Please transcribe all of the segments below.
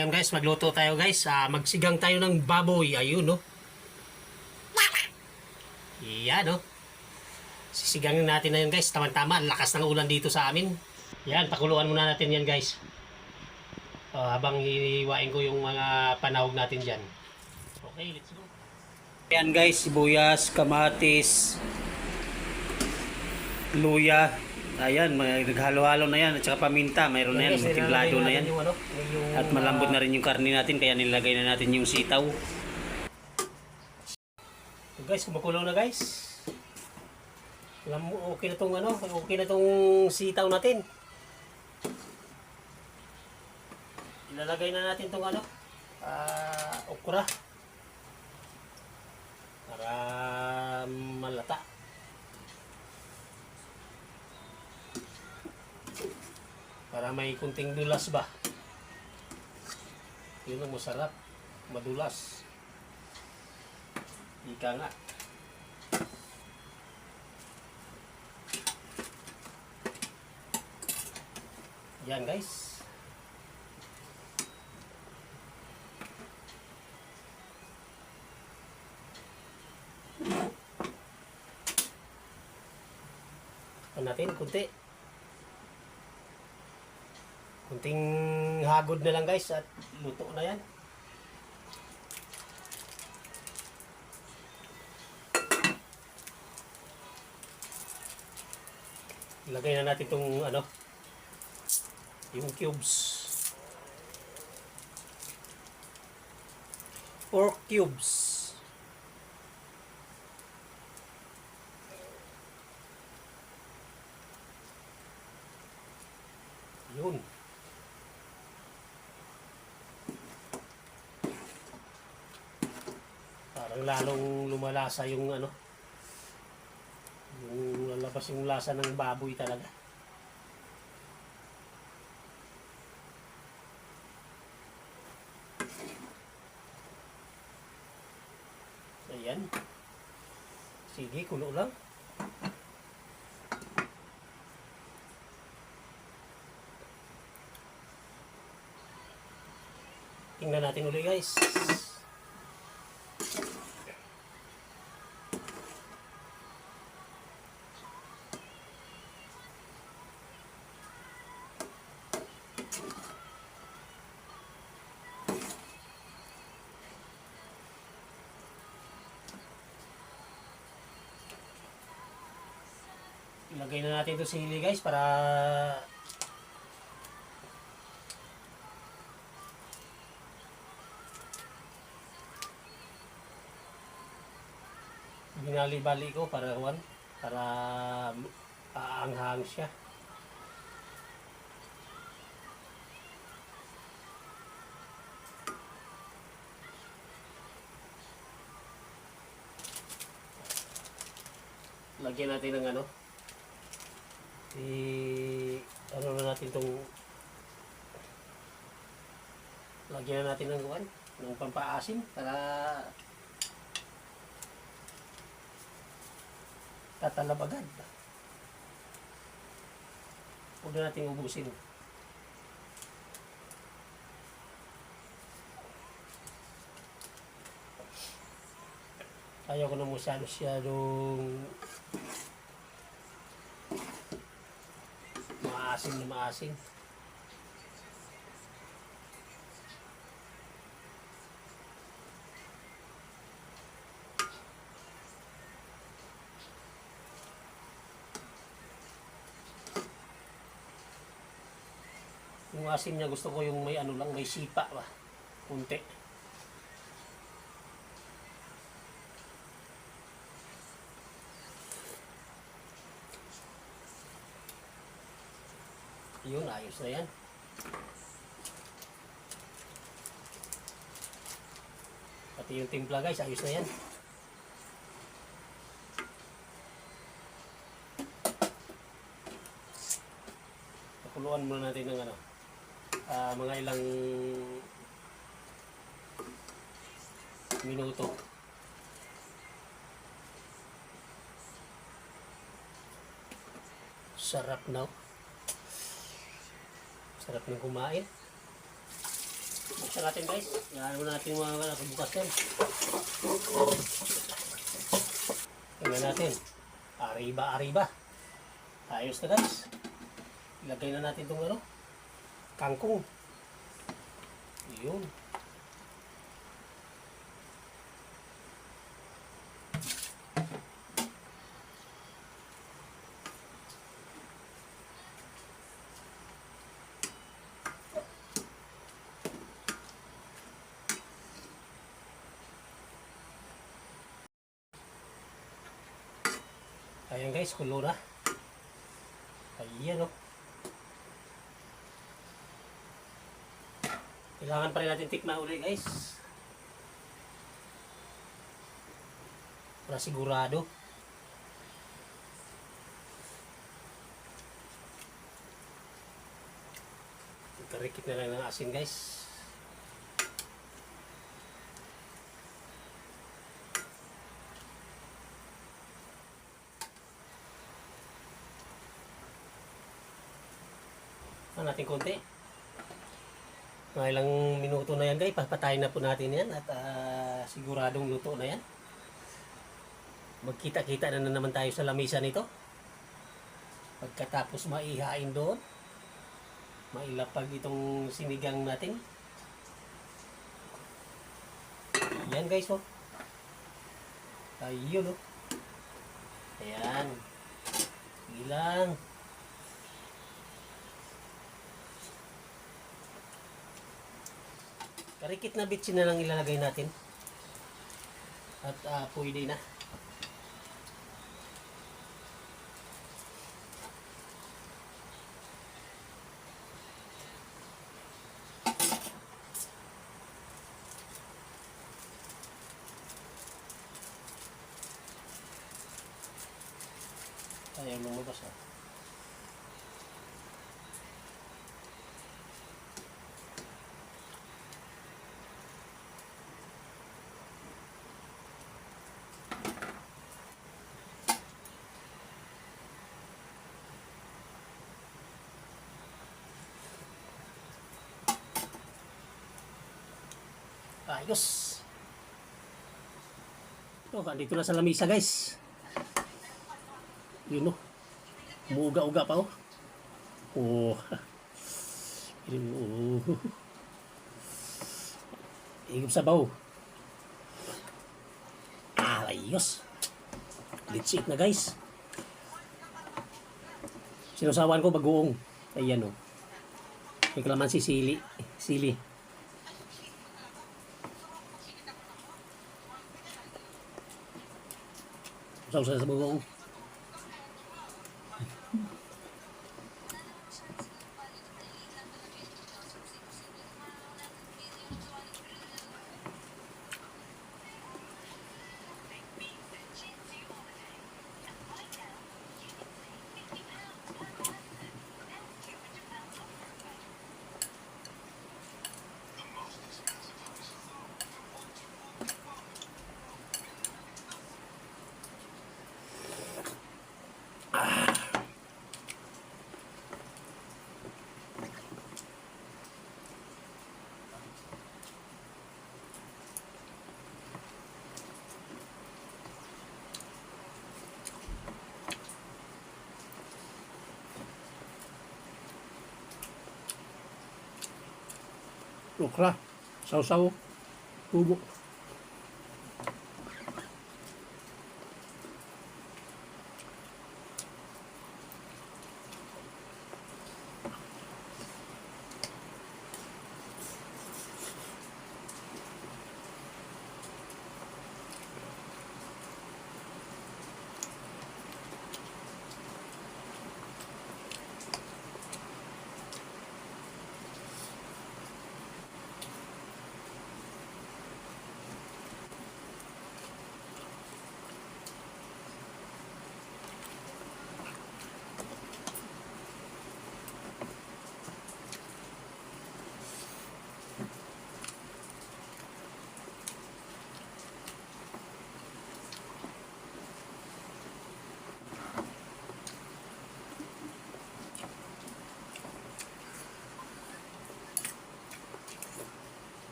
Ngayon guys, magluto tayo guys. Magsigang tayo ng baboy. Ayun no. Yan no. Sisigangin natin na yun guys. Tama-tama. Lakas ng ulan dito sa amin. Yan, pakuluan muna natin yan guys. Habang hiwain ko yung mga panahog natin dyan. Okay, let's go. Yan guys, sibuyas, kamatis, luya. Ayan, naghalo-halo na yan. At saka paminta, mayroon na yan. Tiglado na yan. At malambot na rin yung karne natin. Kaya nilagay na natin yung sitaw. So guys, kumukulo na guys. Okay na tong okay na tong sitaw natin. Ilalagay na natin tong okra. Para malata. Para may kunting dulas ba. Yun ang masarap. Madulas. Ika nga. Yan guys. Takpan natin kunti. Kunting hagod na lang guys at luto na yan. Ilagay na natin itong yung cubes. Pork cubes. Yun. Parang lalong lumalasa yung yung lalabas yung lasa ng baboy talaga. Ayan. Sige, kulo lang. Tingnan natin ulit guys. Ilagay na natin ito sili guys para binali-bali ko para aanghang siya. Lagyan natin ng na natin itong lagyan na natin ng pampaasim para tatalab agad. Huwag na natin ubusin. Ayaw ko na masyadong maasim na maasim. Yung asim niya gusto ko yung may lang, may sipa ba. Kunti. Yun, ayos na yan. Pati yung timpla guys, ayos na yan. Pakuluan muna natin ng mga ilang minuto. Sarap na. Sarap ng kumain. buksan natin guys. Yan muna natin mga bukas yan. Tingnan natin. Ariba. Ayos na guys. Ilagay na natin itong kangkong. Yun. Ayan guys, kulo na. Ayan Kailangan pa rin natin tikman ulit guys. Para sigurado. Karikit na lang ng asin guys. Natin konti. Mga ilang minuto na yan guys, papatayin na po natin yan at siguradong luto na yan. Magkita-kita na naman tayo sa lamisa nito. Pagkatapos maihain doon, mailapag itong sinigang natin. Yan guys Ayun Ayan. Ilang. Karikit na bitsin na lang ilalagay natin. At pwede na. Ayaw lumabas Ayos. Dito na sa lamisa guys. Yun Umuuga-uga pa Higop sabaw. Ayos. Let's eat na guys. Sinusawan ko bagoong. Ayan May kalamansi sili. Sausa sa bagoong. Okra, sausaw, tubo.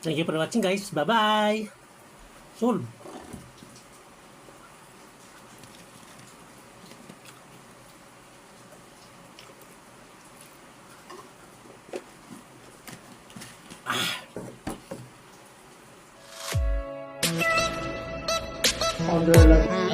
Thank you for watching guys. Bye-bye. Soul. Under